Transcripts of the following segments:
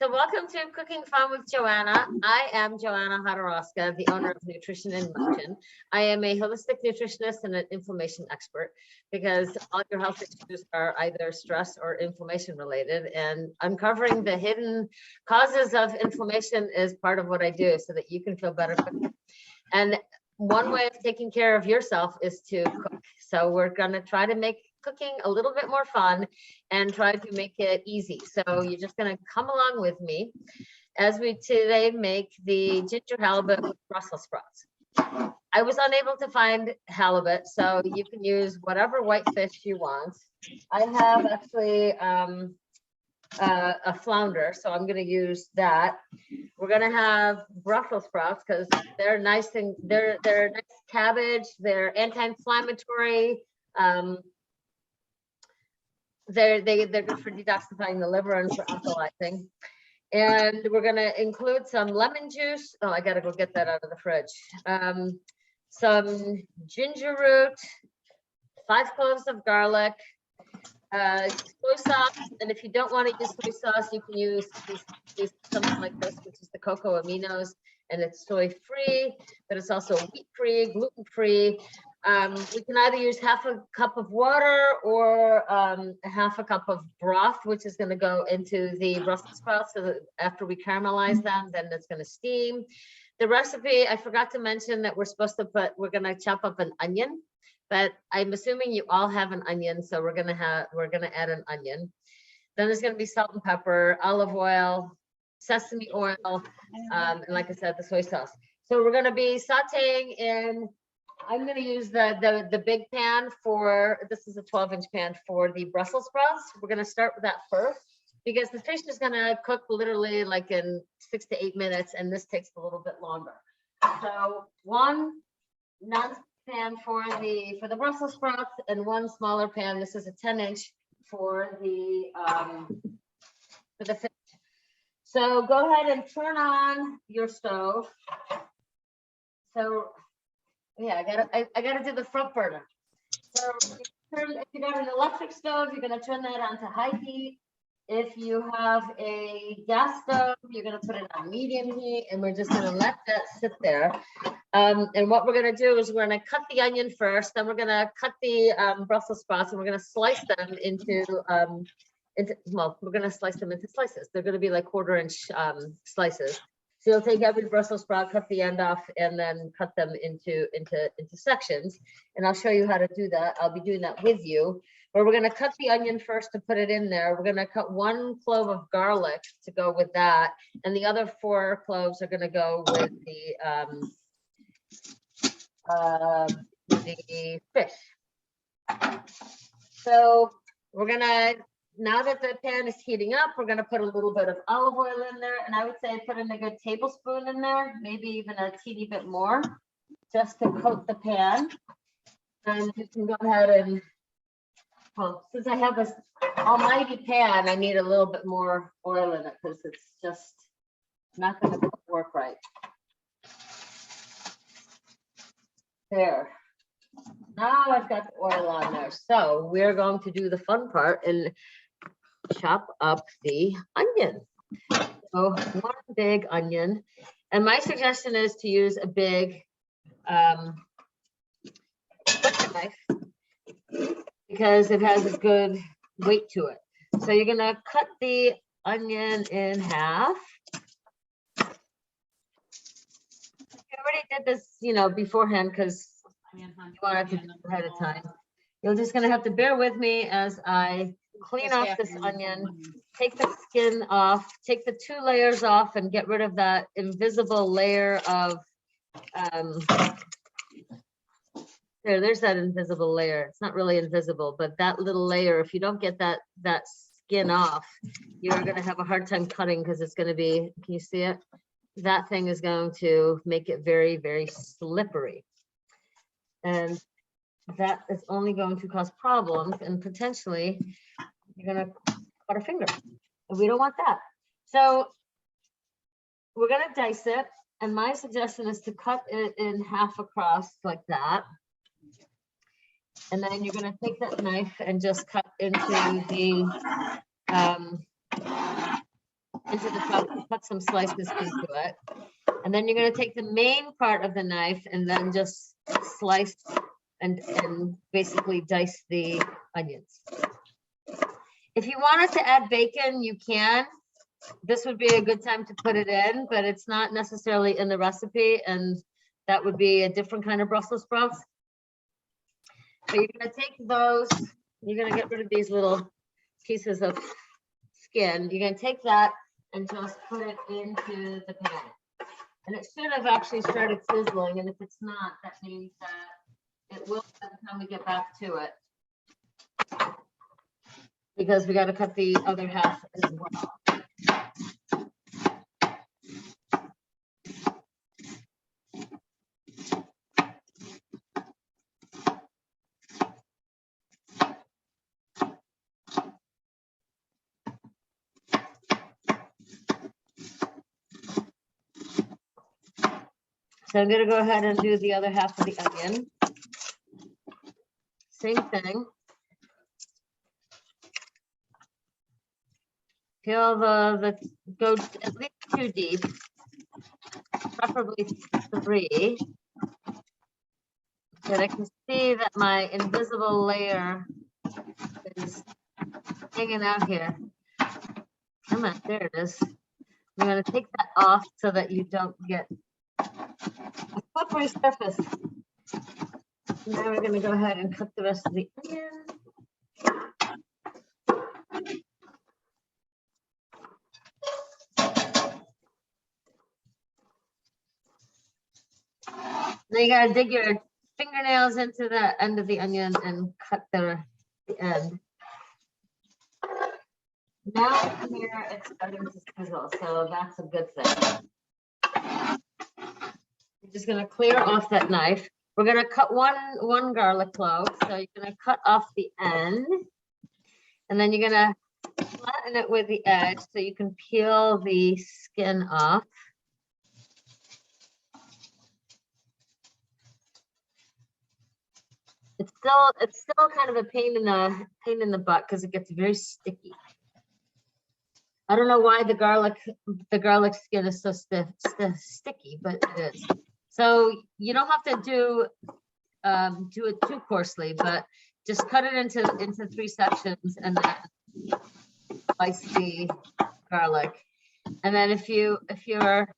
So welcome to Cooking Fun with Joanna. I am Joanna Hodorowska, the owner of Nutrition in Motion. I am a holistic nutritionist and an inflammation expert because all your health issues are either stress or inflammation related, and uncovering the hidden causes of inflammation is part of what I do so that you can feel better. And one way of taking care of yourself is to cook. So we're going to try to make cooking a little bit more fun and try to make it easy. So you're just going to come along with me as we today make the ginger halibut with Brussels sprouts. I was unable to find halibut, so you can use whatever white fish you want. I have actually a flounder, so I'm going to use that. We're going to have Brussels sprouts because they're nice and they're nice cabbage. They're anti-inflammatory. They're good for detoxifying the liver and for alkalizing. And we're going to include some lemon juice. Oh, I got to go get that out of the fridge. Some ginger root, 5 cloves of garlic, soy sauce. And if you don't want to use soy sauce, you can use something like this, which is the cocoa aminos, and it's soy free, but it's also wheat free, gluten free. We can either use half a cup of water or half a cup of broth, which is going to go into the Brussels sprouts. So that after we caramelize them, then it's going to steam. The recipe, I forgot to mention that we're going to chop up an onion, but I'm assuming you all have an onion, so we're going to add an onion. Then there's going to be salt and pepper, olive oil, sesame oil, and like I said, the soy sauce. So we're going to be sauteing in. I'm going to use the big pan this is a 12-inch pan for the Brussels sprouts. We're going to start with that first because the fish is going to cook literally like in 6 to 8 minutes, and this takes a little bit longer. So one non-pan for the Brussels sprouts and one smaller pan. This is a 10-inch for the fish. So go ahead and turn on your stove. So yeah, I gotta do the front burner. So if you got an electric stove, you're gonna turn that on to high heat. If you have a gas stove, you're gonna put it on medium heat, and we're just gonna let that sit there. And what we're gonna do is we're gonna cut the onion first, then we're gonna cut the Brussels sprouts, and we're gonna slice them into we're gonna slice them into slices. They're gonna be like 1/4-inch slices. So you'll take every Brussels sprout, cut the end off, and then cut them into sections. And I'll show you how to do that. I'll be doing that with you. But we're going to cut the onion first to put it in there. We're going to cut 1 clove of garlic to go with that. And the other 4 cloves are going to go with the fish. So we're going to, now that the pan is heating up, we're going to put a little bit of olive oil in there. And I would say put in a good tablespoon in there, maybe even a teeny bit more, just to coat the pan. And you can go ahead and, well, since I have this almighty pan, I need a little bit more oil in it because it's just not going to work right. There. Now I've got the oil on there. So we're going to do the fun part and chop up the onion. So 1 big onion, and my suggestion is to use a big butcher knife because it has a good weight to it. So you're gonna cut the onion in half. I already did this, beforehand because you wanted to do it ahead of time. You're just gonna have to bear with me as I clean off this onion, take the skin off, take the 2 layers off, and get rid of that invisible layer of there's that invisible layer. It's not really invisible, but that little layer, if you don't get that skin off, you're going to have a hard time cutting because it's going to be, can you see it? That thing is going to make it very, very slippery. And that is only going to cause problems, and potentially you're going to cut a finger. And we don't want that. So we're going to dice it. And my suggestion is to cut it in half across like that. And then you're going to take that knife and just cut into the into the top, cut some slices into it. And then you're going to take the main part of the knife and then just slice and basically dice the onions. If you wanted to add bacon, you can. This would be a good time to put it in, but it's not necessarily in the recipe, and that would be a different kind of Brussels sprouts. So you're going to take those, you're going to get rid of these little pieces of skin. You're going to take that and just put it into the pan. And it should have actually started sizzling, and if it's not, that means that it will by the time we get back to it. Because we got to cut the other half as well. So I'm going to go ahead and do the other half of the onion. Same thing. Peel go at least 2 deep, preferably 3. But I can see that my invisible layer is hanging out here. Come on, there it is. I'm going to take that off so that you don't get a slippery surface. Now we're going to go ahead and cut the rest of the onion. Now you got to dig your fingernails into the end of the onion and cut the end. Now here it's starting to sizzle, so that's a good thing. I'm just going to clear off that knife. We're going to cut one garlic clove. So you're going to cut off the end, and then you're going to flatten it with the edge so you can peel the skin off. It's still kind of a pain in the butt because it gets very sticky. I don't know why the garlic skin is so sticky, but it is. So you don't have to do it too coarsely, but just cut it into 3 sections and then slice the garlic. And then if you're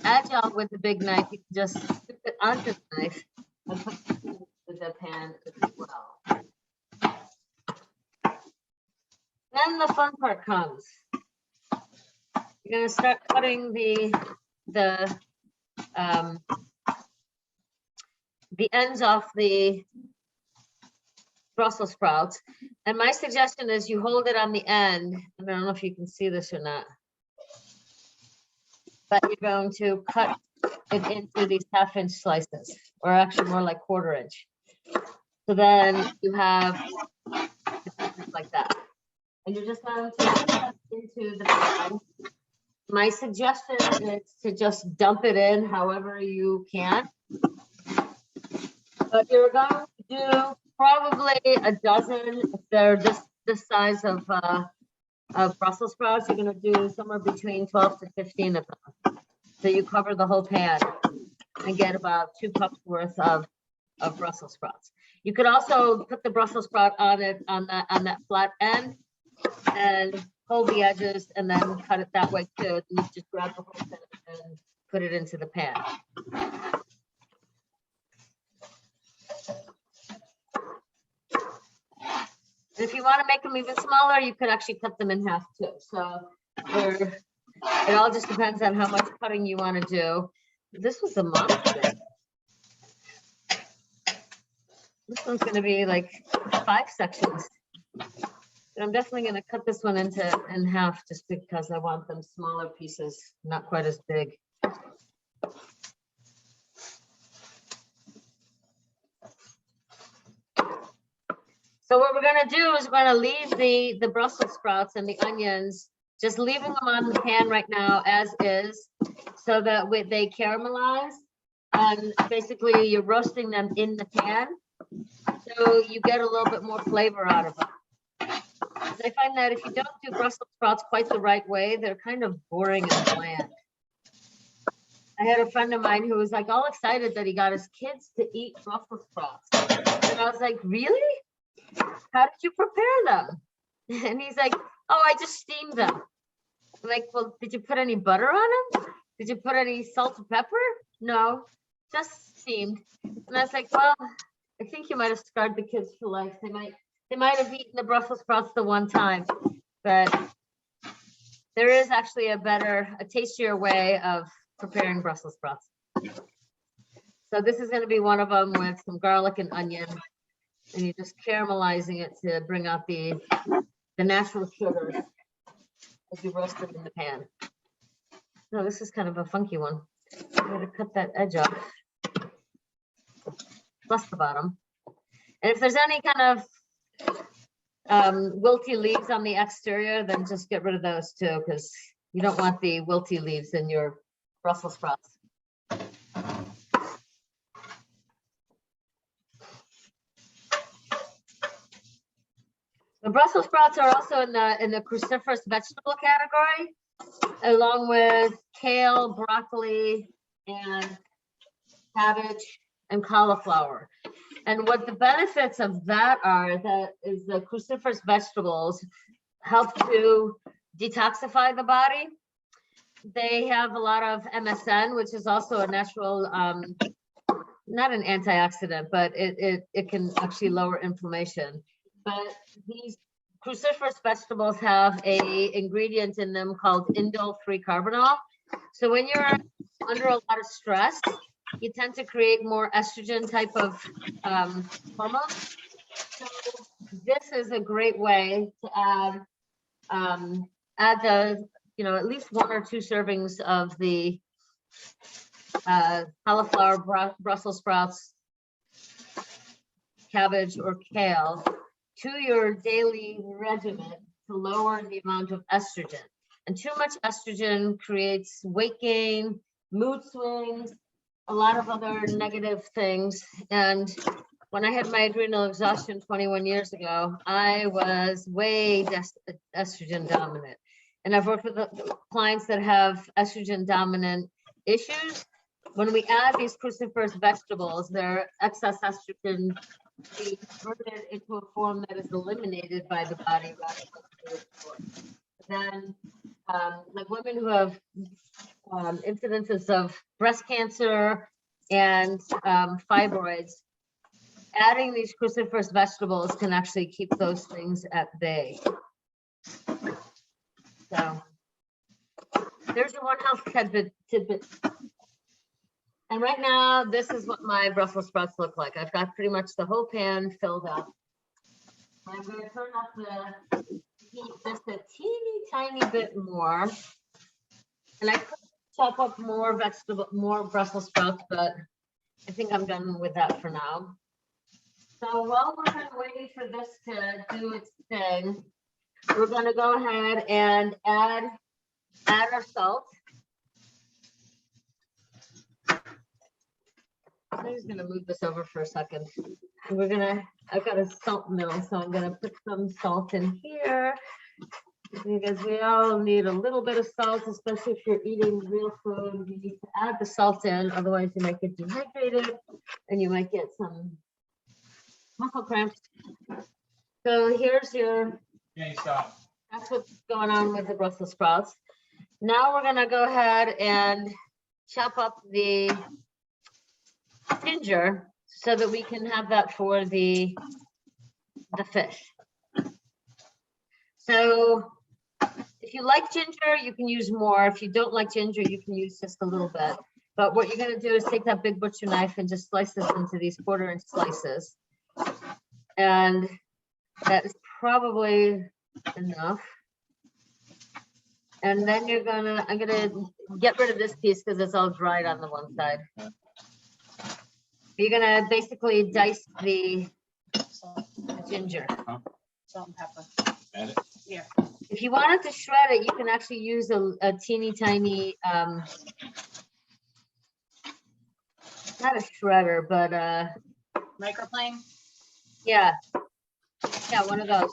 agile with the big knife, you can just stick it onto the knife and put it in the pan as well. Then the fun part comes. You're going to start cutting the ends off the Brussels sprouts. And my suggestion is you hold it on the end. I don't know if you can see this or not, but you're going to cut it into these 1/2-inch slices, or actually more like 1/4 inch. So then you have like that. And you're just going to put that into the pan. My suggestion is to just dump it in however you can. But you're going to do probably a dozen. If they're this size of Brussels sprouts, you're going to do somewhere between 12 to 15 of them. So you cover the whole pan and get about 2 cups worth of Brussels sprouts. You could also put the Brussels sprout on that flat end and hold the edges and then cut it that way too. You just grab the whole thing and put it into the pan. And if you want to make them even smaller, you could actually cut them in half too. So it all just depends on how much cutting you want to do. This was a monster. This one's going to be like 5 sections. And I'm definitely going to cut this one in half just because I want them smaller pieces, not quite as big. So what we're going to do is we're going to leave the Brussels sprouts and the onions, just leaving them on the pan right now as is, so that they caramelize. And basically you're roasting them in the pan, so you get a little bit more flavor out of them. I find that if you don't do Brussels sprouts quite the right way, they're kind of boring and bland. I had a friend of mine who was like all excited that he got his kids to eat Brussels sprouts. And I was like, really? How did you prepare them? And he's like, oh, I just steamed them. I'm like, well, did you put any butter on them? Did you put any salt and pepper? No, just steamed. And I was like, well, I think you might have scarred the kids for life. They might have eaten the Brussels sprouts the one time, but there is actually a tastier way of preparing Brussels sprouts. So this is going to be one of them with some garlic and onion, and you're just caramelizing it to bring out the natural sugars as you roast it in the pan. No, this is kind of a funky one. I'm going to cut that edge off, plus the bottom. And if there's any kind of wilty leaves on the exterior, then just get rid of those too, because you don't want the wilty leaves in your Brussels sprouts. The Brussels sprouts are also in the cruciferous vegetable category, along with kale, broccoli, and cabbage and cauliflower. And what the benefits of that are, is the cruciferous vegetables help to detoxify the body. They have a lot of MSM, which is also a natural, not an antioxidant, but it can actually lower inflammation. But these cruciferous vegetables have a ingredient in them called indole-3 carbinol. So when you're under a lot of stress, you tend to create more estrogen type of hormones. So this is a great way to add the, at least 1 or 2 servings of the cauliflower, Brussels sprouts, cabbage, or kale to your daily regimen to lower the amount of estrogen. And too much estrogen creates weight gain, mood swings, a lot of other negative things. And when I had my adrenal exhaustion 21 years ago, I was way estrogen dominant. And I've worked with clients that have estrogen dominant issues. When we add these cruciferous vegetables, their excess estrogen be converted into a form that is eliminated by the body rather than restored. Then, like women who have incidences of breast cancer and fibroids, adding these cruciferous vegetables can actually keep those things at bay. So there's your one health tidbit. And right now, this is what my Brussels sprouts look like. I've got pretty much the whole pan filled up. I'm going to turn up the heat just a teeny tiny bit more. And I could chop up more Brussels sprouts, but I think I'm done with that for now. So while we're kind of waiting for this to do its thing, we're going to go ahead and add our salt. I'm just going to move this over for a second. I've got a salt mill, so I'm going to put some salt in here because we all need a little bit of salt, especially if you're eating real food. You need to add the salt in, otherwise you might get dehydrated and you might get some muscle cramps. So here's your, that's what's going on with the Brussels sprouts. Now we're going to go ahead and chop up the ginger so that we can have that for the fish. So if you like ginger, you can use more. If you don't like ginger, you can use just a little bit. But what you're going to do is take that big butcher knife and just slice this into these 1/4-inch slices. And that is probably enough. And then I'm gonna get rid of this piece because it's all dried on the one side. You're gonna basically dice the ginger. Salt and pepper. Add it? Yeah. If you wanted to shred it, you can actually use a teeny tiny, not a shredder, but Microplane? yeah, one of those.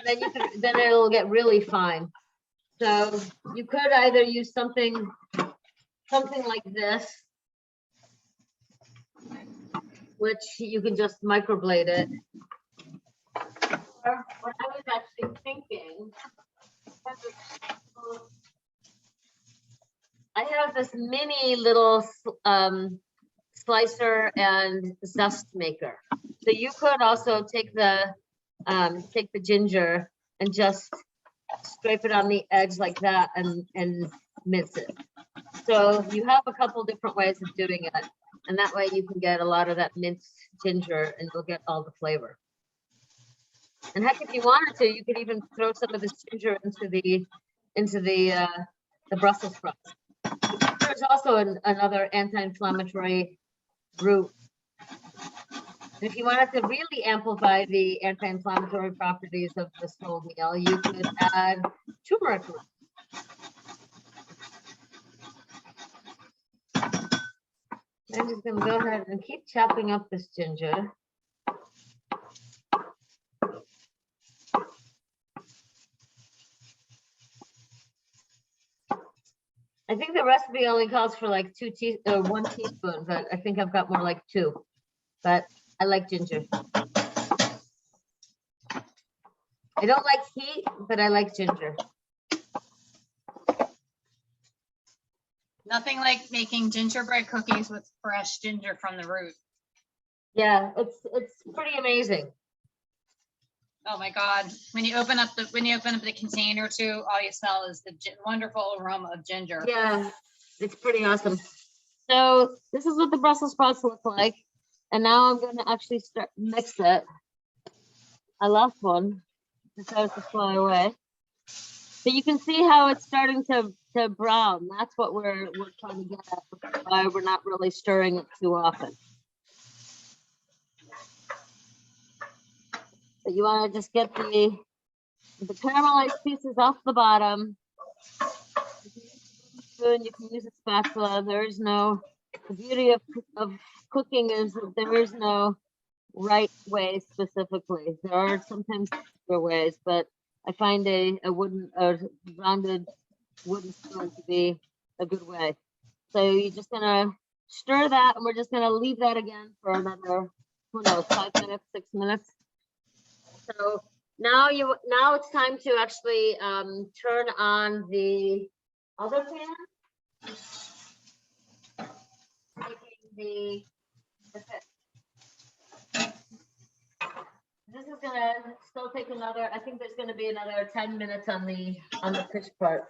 then it'll get really fine. So you could either use something like this, which you can just microblade it. Or what I was actually thinking, I have this mini little slicer and zest maker. So you could also take the ginger and just scrape it on the edge like that and mince it. So you have a couple different ways of doing it, and that way you can get a lot of that minced ginger and you'll get all the flavor. And heck, if you wanted to, you could even throw some of this ginger into the Brussels sprouts. There's also another anti-inflammatory root. And if you wanted to really amplify the anti-inflammatory properties of this whole meal, you could add turmeric root. I'm just going to go ahead and keep chopping up this ginger. I think the recipe only calls for like 1 teaspoon, but I think I've got more like 2. But I like ginger. I don't like heat, but I like ginger. Nothing like making gingerbread cookies with fresh ginger from the root. Yeah, it's pretty amazing. Oh my God! When you open up the container too, all you smell is the wonderful aroma of ginger. Yeah, it's pretty awesome. So this is what the Brussels sprouts look like, and now I'm going to actually start mix it. I lost one. Decided to fly away. But you can see how it's starting to brown. That's what we're trying to get at. That's why we're not really stirring it too often. But you want to just get the caramelized pieces off the bottom. You can use a spatula. The beauty of cooking is that there is no right way specifically. There are sometimes other ways, but I find a rounded wooden spoon to be a good way. So you're just gonna stir that, and we're just gonna leave that again for another, who knows, 5 minutes, 6 minutes. So now it's time to actually turn on the other pan. Taking the fish. This is gonna still take another. I think there's gonna be another 10 minutes on the fish part.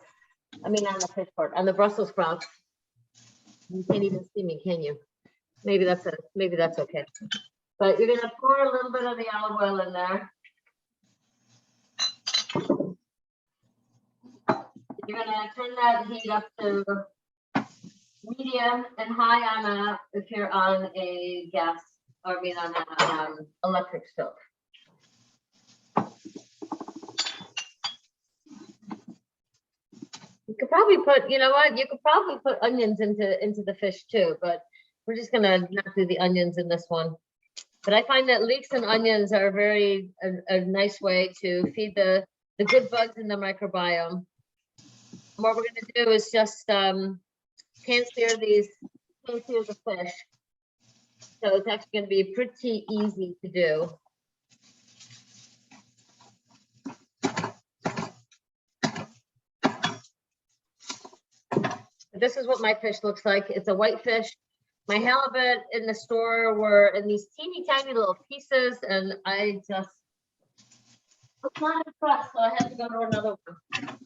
I mean, on the fish part, on the Brussels sprouts. You can't even see me, can you? Maybe that's okay. But you're gonna pour a little bit of the olive oil in there. You're gonna turn that heat up to medium and high if you're on a gas, or I mean on an electric stove. You could probably put, you know what? You could probably put onions into the fish too, but we're just gonna not do the onions in this one. But I find that leeks and onions are a nice way to feed the good bugs in the microbiome. What we're gonna do is just pan sear the fish. So it's actually gonna be pretty easy to do. This is what my fish looks like. It's a white fish. My halibut in the store were in these teeny tiny little pieces, and I just was not impressed, so I had to go to another one.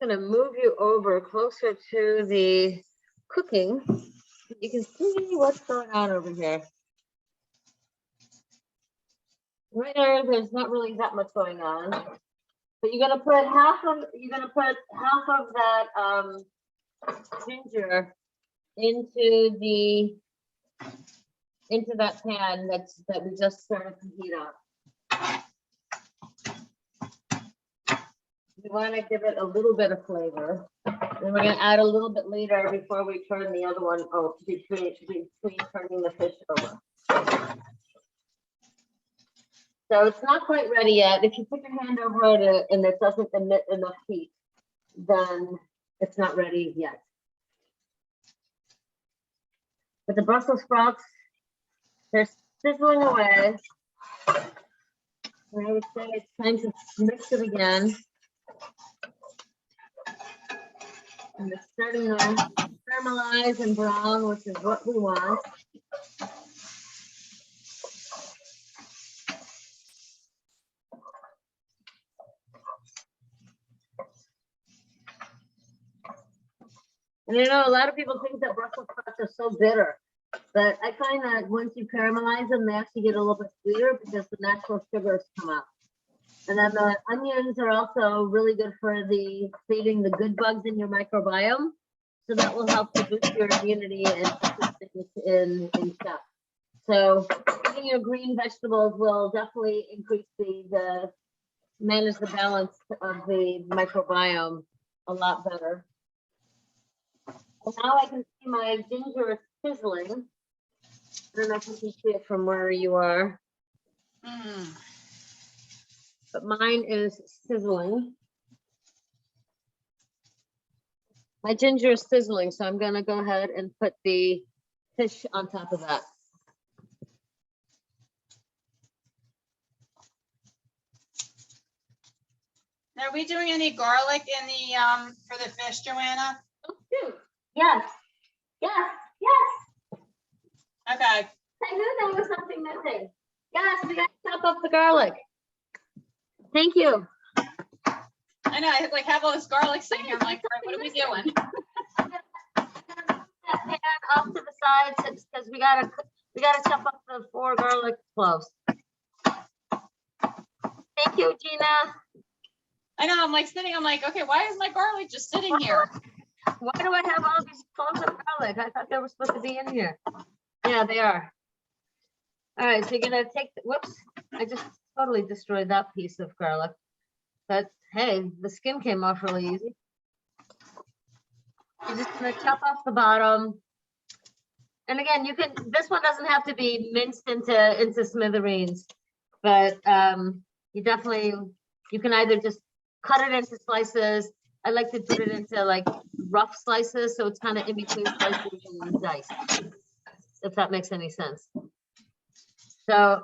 Going to move you over closer to the cooking. You can see what's going on over here. Right now, there's not really that much going on, but you're going to put half of that ginger into that pan that we just started to heat up. We want to give it a little bit of flavor. And we're going to add a little bit later before we turn the other one between turning the fish over. So it's not quite ready yet. If you put your hand over it and it doesn't emit enough heat, then it's not ready yet. But the Brussels sprouts, they're sizzling away. And I would say it's time to mix it again. And it's starting to caramelize and brown, which is what we want. And you know, a lot of people think that Brussels sprouts are so bitter, but I find that once you caramelize them, they actually get a little bit sweeter because the natural sugars come out. And then the onions are also really good for feeding the good bugs in your microbiome. So that will help to boost your immunity and in stuff. So eating your green vegetables will definitely increase manage the balance of the microbiome a lot better. And now I can see my ginger is sizzling. I don't know if you can see it from where you are. But mine is sizzling. My ginger is sizzling, so I'm going to go ahead and put the fish on top of that. Are we doing any garlic in the for the fish, Joanna? Yes. Yes. Yes. Okay. I knew there was something missing. Yes, we got to chop up the garlic. Thank you. I know, I like have all this garlic sitting here. I'm like, what are we doing? That pan off to the side because we gotta chop up the 4 garlic cloves. Thank you, Gina. I know, I'm like sitting, I'm like, okay, why is my garlic just sitting here? Why do I have all these cloves of garlic? I thought they were supposed to be in here. Yeah, they are. All right, so you're gonna take, whoops, I just totally destroyed that piece of garlic. But hey, the skin came off really easy. You're just gonna chop off the bottom. And again, this one doesn't have to be minced into smithereens, but you can either just cut it into slices. I like to put it into like rough slices, so it's kind of in between slices and dice, if that makes any sense. So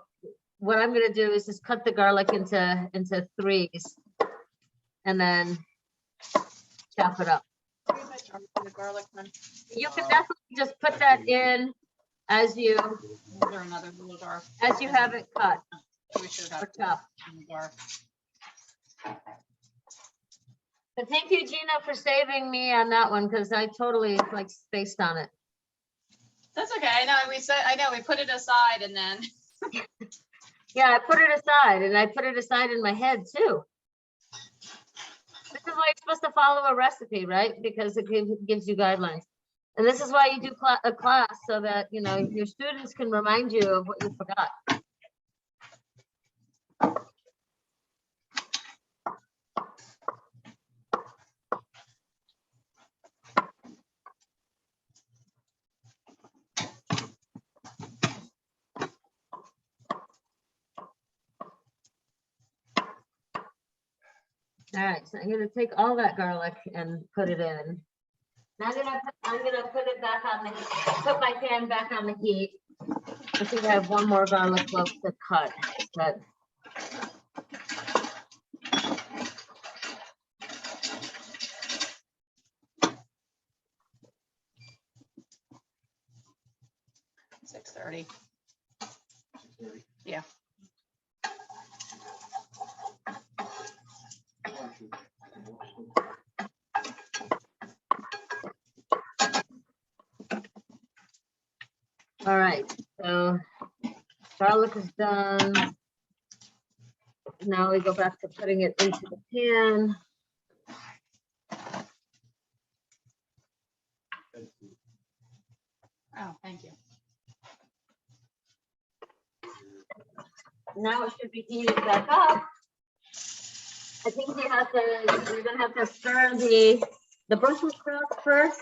what I'm gonna do is just cut the garlic into 3s and then chop it up. The garlic one. You can definitely just put that in as you Another little jar. as you have it cut We should have or chopped. in the jar. But thank you, Gina, for saving me on that one because I totally like spaced on it. That's okay. I know we put it aside and then Yeah, I put it aside and I put it aside in my head too. This is why you're supposed to follow a recipe, right? Because it gives you guidelines. And this is why you do a class so that, you know, your students can remind you of what you forgot. All right, so I'm gonna take all that garlic and put it in. Now I'm gonna put it back on the put my pan back on the heat. I think I have one more garlic clove to cut, but $6:30. Yeah. all right, so garlic is done. Now we go back to putting it into the pan. Oh, thank you. Now it should be heated back up. I think you're gonna have to stir the Brussels sprouts first.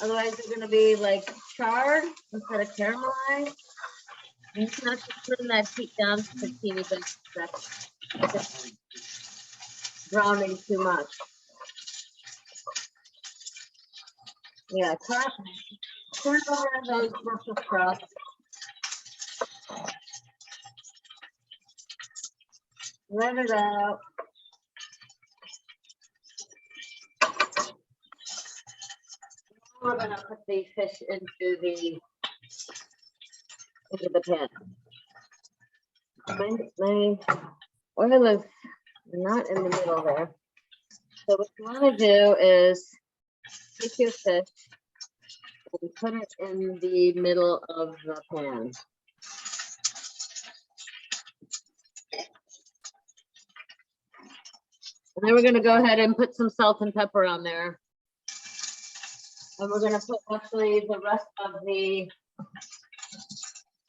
Otherwise they're gonna be like charred instead of caramelized. You can actually turn that heat down to 15 bit seconds. It's browning too much. Yeah, turn over those Brussels sprouts. Let it out. We're gonna put the fish into the pan. My oil is not in the middle there. So what you want to do is take your fish and put it in the middle of the pan. And then we're going to go ahead and put some salt and pepper on there. And we're going to put actually the rest of the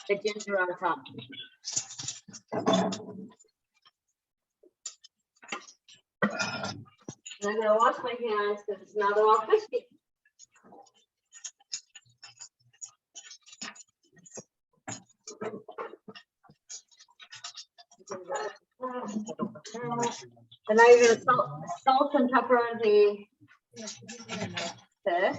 ginger on top. And I'm going to wash my hands because now they're all crispy. And now you're going to salt and pepper the fish.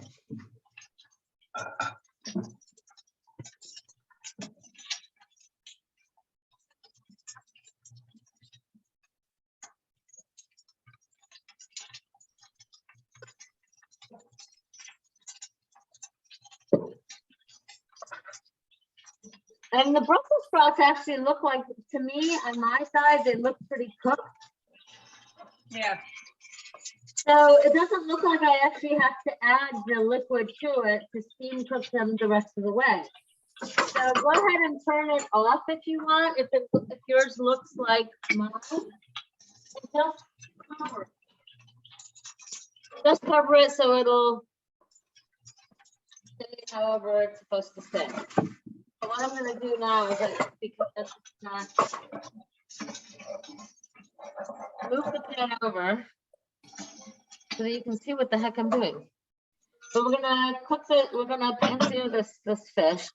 And the Brussels sprouts actually look like, to me, on my side, they look pretty cooked. Yeah. So it doesn't look like I actually have to add the liquid to it to steam cook them the rest of the way. So go ahead and turn it off if you want. If yours looks like mine, just cover it. Just cover it so it'll stay however it's supposed to stay. So what I'm going to do now is because it's not, move the pan over so that you can see what the heck I'm doing. So we're gonna cook we're gonna pan-sear this fish.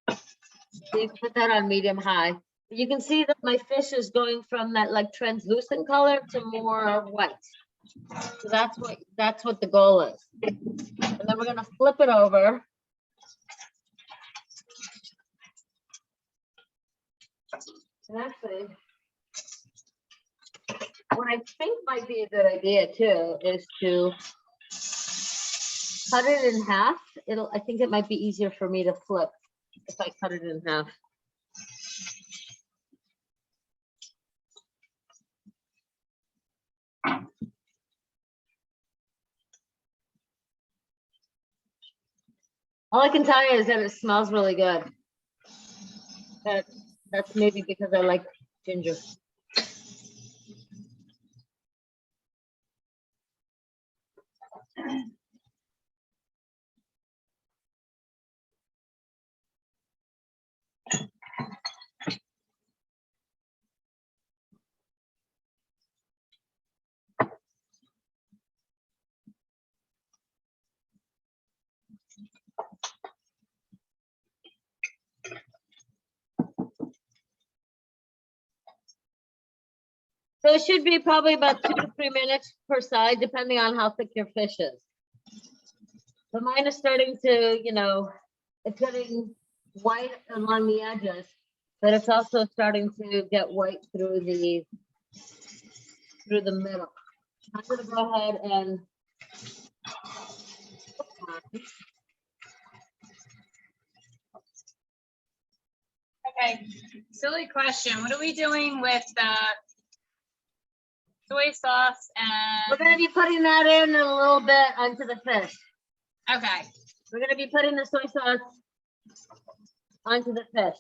So you can put that on medium high. You can see that my fish is going from that like translucent color to more white. So that's what the goal is. And then we're gonna flip it over. And actually, what I think might be a good idea too is to cut it in half. I think it might be easier for me to flip if I cut it in half. All I can tell you is that it smells really good. That's maybe because I like ginger. So it should be probably about 2 to 3 minutes per side, depending on how thick your fish is. So mine is starting to, it's getting white along the edges, but it's also starting to get white through the middle. I'm going to go ahead and Okay, silly question. What are we doing with the soy sauce we're and? going to be putting that in a little bit onto the fish. Okay. We're going to be putting the soy sauce onto the fish.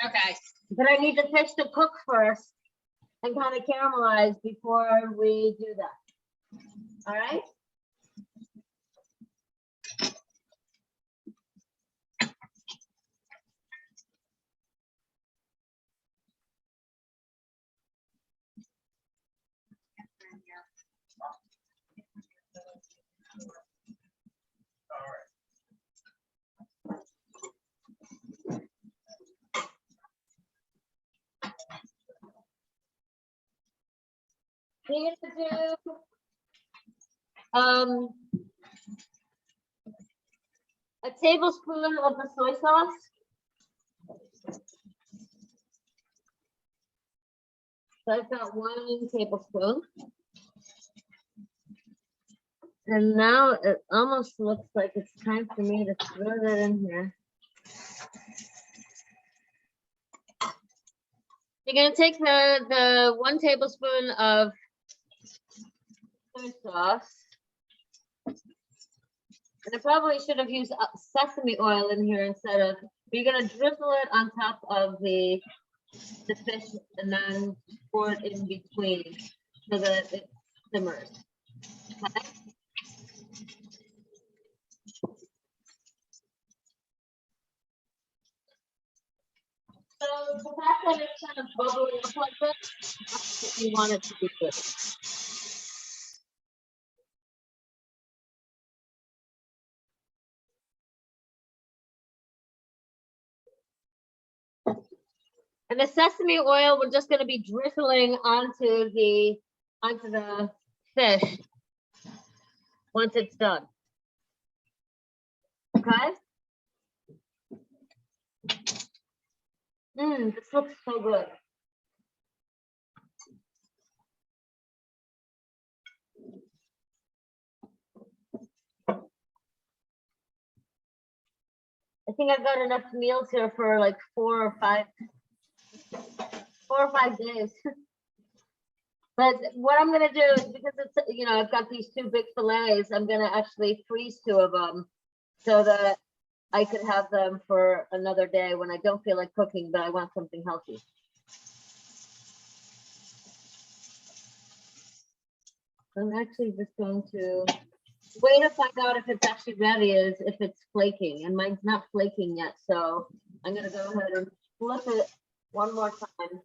Okay. But I need the fish to cook first and kind of caramelize before we do that. All right? A tablespoon of the soy sauce. So I've got 1 tablespoon. And now it almost looks like it's time for me to throw that in here. You're gonna take the 1 tablespoon of soy sauce. And I probably should have used sesame oil in here instead of, you're gonna drizzle it on top of the fish and then pour it in between so that it simmers. Okay? So the fact that it's kind of bubbling up like this, that's what you want it to be good. And the sesame oil, we're just going to be drizzling onto the fish once it's done. Okay. This looks so good. I think I've got enough meals here for like 4 or 5 days. But what I'm gonna do is, because it's, you know, I've got these 2 big fillets, I'm gonna actually freeze 2 of them so that I could have them for another day when I don't feel like cooking, but I want something healthy. I'm actually just going to way to find out if it's actually ready is if it's flaking, and mine's not flaking yet, so I'm gonna go ahead and flip it one more time.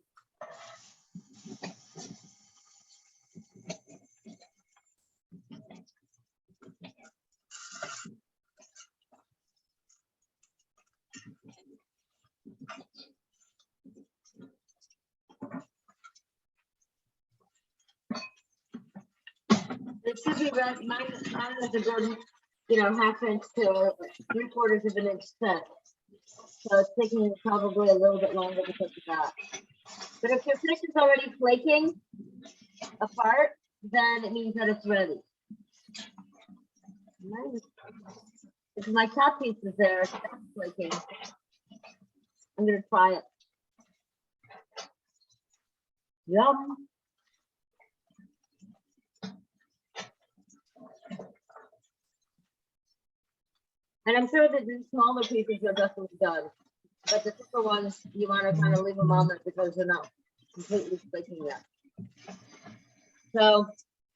It should be red. Mine is a good, you know, 1/2 inch to 3/4 of an inch thick. So it's taking probably a little bit longer because of that. But if your fish is already flaking apart, then it means that it's ready. If my top piece is there, it's not flaking. I'm gonna try it. Yum. And I'm sure that the smaller pieces are definitely done, but the thicker ones, you want to kind of leave them on there because they're not completely flaking yet. So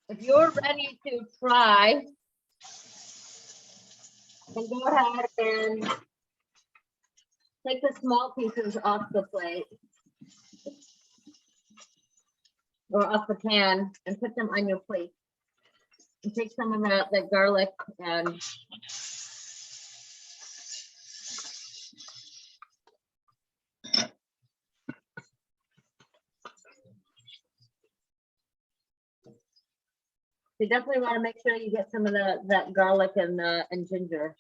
if you're ready to try, then go ahead and take the small pieces off the plate or off the pan and put them on your plate. And take some of that garlic and you definitely want to make sure you get some of that garlic and ginger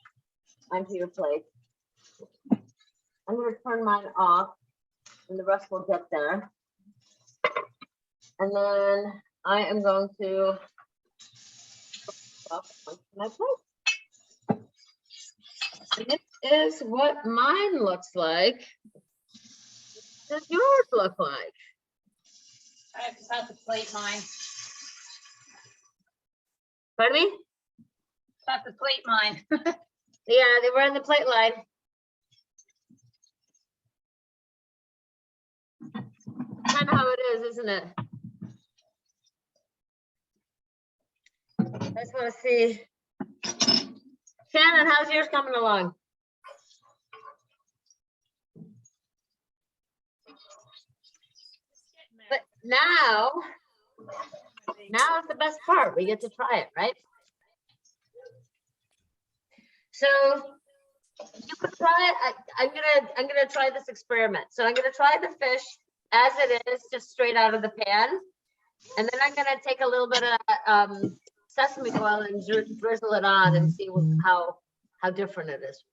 onto your plate. I'm going to turn mine off, and the rest will get there. And then I am going to put my plate. And this is what mine looks like. What does yours look like? I just have to plate mine. Pardon me? Have to plate mine. Yeah, they were on the plate line. Kind of how it is, isn't it? I just want to see. Shannon, how's yours coming along? But now is the best part. We get to try it, right? So you could try it. I'm gonna try this experiment. So I'm gonna try the fish as it is, just straight out of the pan, and then I'm gonna take a little bit of sesame oil and drizzle it on and see how different it is.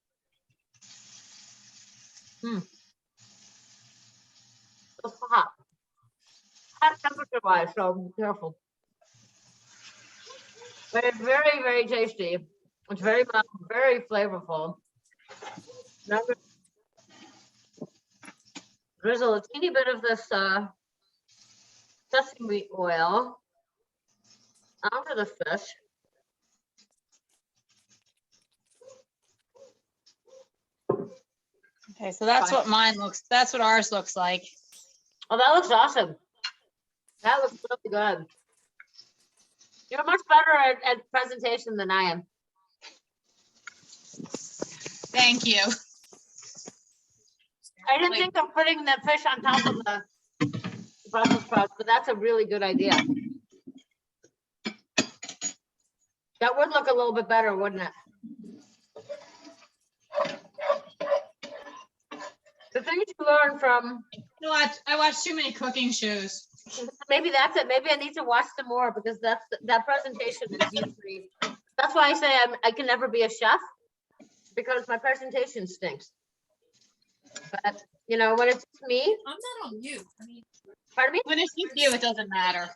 It's hot. Hot temperature wise, so be careful. But it's very, very tasty. It's very mild, very flavorful. Now drizzle a teeny bit of this sesame oil onto the fish. Okay, so that's what that's what ours looks like. Oh, that looks awesome. That looks really good. You're much better at presentation than I am. Thank you. I didn't think of putting the fish on top of the Brussels sprouts, but that's a really good idea. That would look a little bit better, wouldn't it? The things you learn from. I watch too many cooking shows. Maybe that's it. Maybe I need to watch some more because that presentation is usually. That's why I say I can never be a chef because my presentation stinks. But you know, when it's me, I'm not on you. I mean, pardon me. when it's with you, it doesn't matter.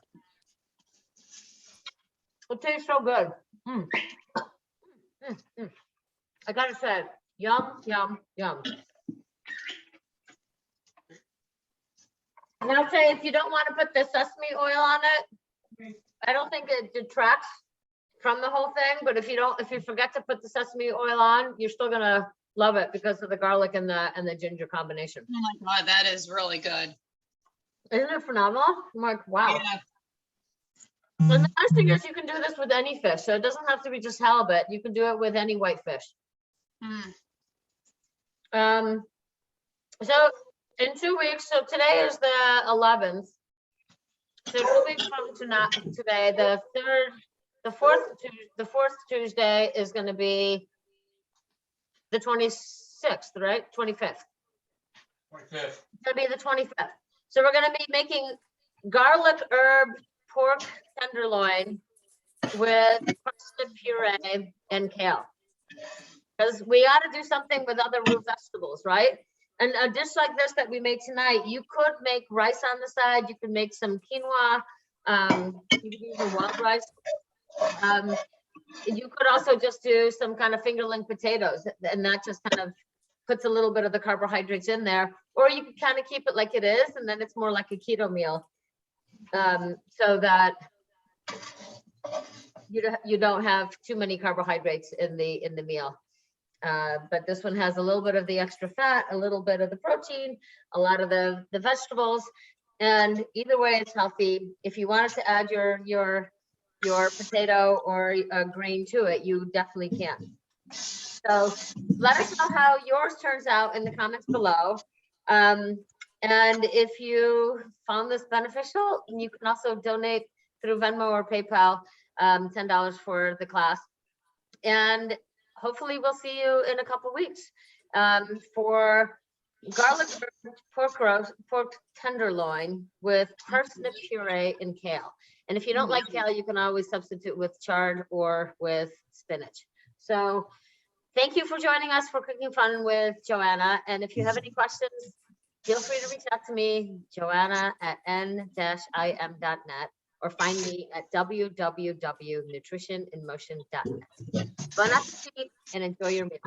It tastes so good. I gotta say, yum, yum, yum. And I'll say, if you don't want to put the sesame oil on it, I don't think it detracts from the whole thing. But if you forget to put the sesame oil on, you're still gonna love it because of the garlic and the ginger combination. Oh my God, that is really good. Isn't it phenomenal? I'm like, wow. Yeah. And the nice thing is you can do this with any fish. So it doesn't have to be just halibut. You can do it with any white fish. So in 2 weeks, so today is the 11th. So 2 weeks from today, the fourth Tuesday is going to be the 26th, right? 25th. 25th. It's going to be the 25th. So we're going to be making garlic herb pork tenderloin with parsnip puree and kale. Because we ought to do something with other root vegetables, right? And a dish like this that we made tonight, you could make rice on the side. You could make some quinoa. You could use a wild rice. You could also just do some kind of fingerling potatoes, and that just kind of puts a little bit of the carbohydrates in there. Or you can kind of keep it like it is, and then it's more like a keto meal, so that you don't have too many carbohydrates in the meal. But this one has a little bit of the extra fat, a little bit of the protein, a lot of the vegetables, and either way it's healthy. If you wanted to add your potato or a grain to it, you definitely can. So let us know how yours turns out in the comments below. And if you found this beneficial, you can also donate through Venmo or PayPal, $10 for the class. And hopefully we'll see you in a couple weeks for garlic pork tenderloin with parsnip puree and kale. And if you don't like kale, you can always substitute with chard or with spinach. So thank you for joining us for Cooking Fun with Joanna. And if you have any questions, feel free to reach out to me, Joanna at n-im.net, or find me at www.nutritioninmotion.net. Bon appetit and enjoy your meal.